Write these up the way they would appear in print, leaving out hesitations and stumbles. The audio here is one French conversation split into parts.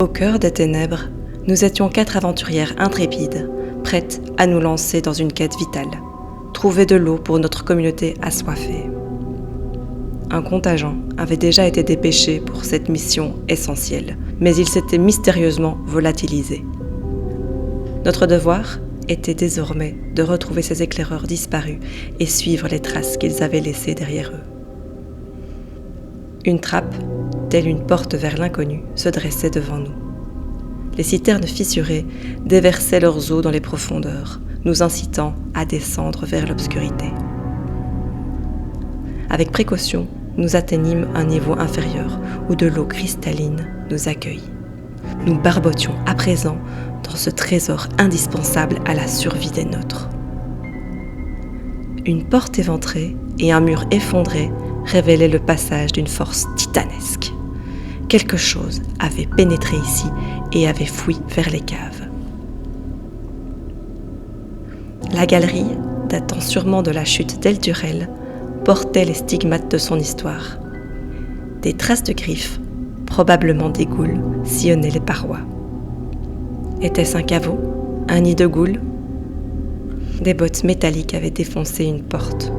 Au cœur des ténèbres, nous étions 4 aventurières intrépides, prêtes à nous lancer dans une quête vitale, trouver de l'eau pour notre communauté assoiffée. Un contingent avait déjà été dépêché pour cette mission essentielle, mais il s'était mystérieusement volatilisé. Notre devoir était désormais de retrouver ces éclaireurs disparus et suivre les traces qu'ils avaient laissées derrière eux. Une trappe, telle une porte vers l'inconnu, se dressait devant nous. Les citernes fissurées déversaient leurs eaux dans les profondeurs, nous incitant à descendre vers l'obscurité. Avec précaution, nous atteignîmes un niveau inférieur où de l'eau cristalline nous accueillit. Nous barbotions à présent dans ce trésor indispensable à la survie des nôtres. Une porte éventrée et un mur effondré révélaient le passage d'une force titanesque. Quelque chose avait pénétré ici et avait fui vers les caves. La galerie, datant sûrement de la chute d'Eldurel, portait les stigmates de son histoire. Des traces de griffes, probablement des goules, sillonnaient les parois. Était-ce un caveau? Un nid de goules? Des bottes métalliques avaient défoncé une porte.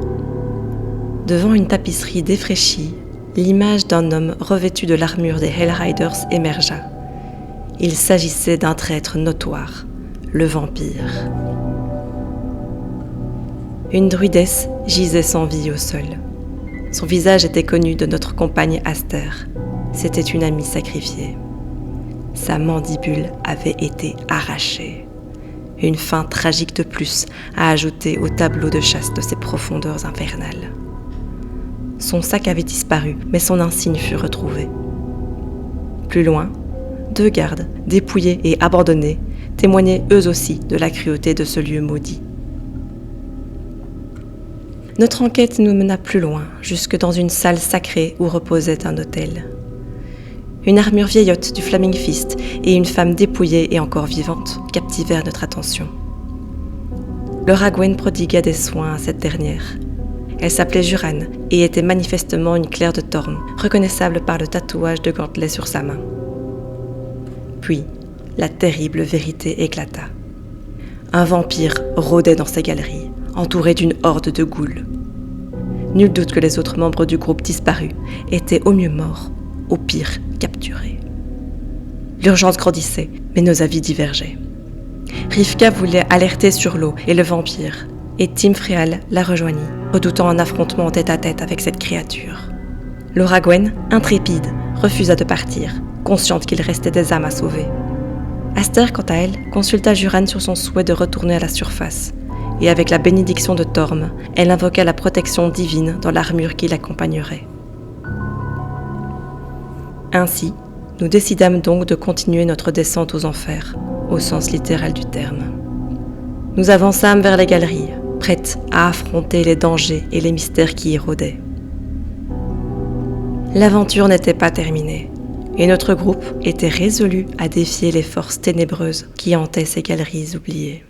Devant une tapisserie défraîchie, l'image d'un homme revêtu de l'armure des Hellriders émergea. Il s'agissait d'un traître notoire, le vampire. Une druidesse gisait sans vie au sol. Son visage était connu de notre compagne Aster. C'était une amie sacrifiée. Sa mandibule avait été arrachée. Une fin tragique de plus à ajouter au tableau de chasse de ces profondeurs infernales. Son sac avait disparu, mais son insigne fut retrouvé. Plus loin, 2 gardes, dépouillés et abandonnés, témoignaient eux aussi de la cruauté de ce lieu maudit. Notre enquête nous mena plus loin, jusque dans une salle sacrée où reposait un autel. Une armure vieillotte du Flaming Fist et une femme dépouillée et encore vivante captivèrent notre attention. Le Ragwen prodigua des soins à cette dernière. Elle s'appelait Juran et était manifestement une clerc de Thorn, reconnaissable par le tatouage de gantelet sur sa main. Puis, la terrible vérité éclata. Un vampire rôdait dans ces galeries, entouré d'une horde de ghouls. Nul doute que les autres membres du groupe disparus étaient au mieux morts, au pire capturés. L'urgence grandissait, mais nos avis divergeaient. Rivka voulait alerter sur l'eau et le vampire, et Tim Freal la rejoignit, redoutant un affrontement tête-à-tête avec cette créature. Laura Gwen, intrépide, refusa de partir, consciente qu'il restait des âmes à sauver. Aster, quant à elle, consulta Juran sur son souhait de retourner à la surface, et avec la bénédiction de Torm, elle invoqua la protection divine dans l'armure qui l'accompagnerait. Ainsi, nous décidâmes donc de continuer notre descente aux enfers, au sens littéral du terme. Nous avançâmes vers les galeries, prêtes à affronter les dangers et les mystères qui y rôdaient. L'aventure n'était pas terminée, et notre groupe était résolu à défier les forces ténébreuses qui hantaient ces galeries oubliées.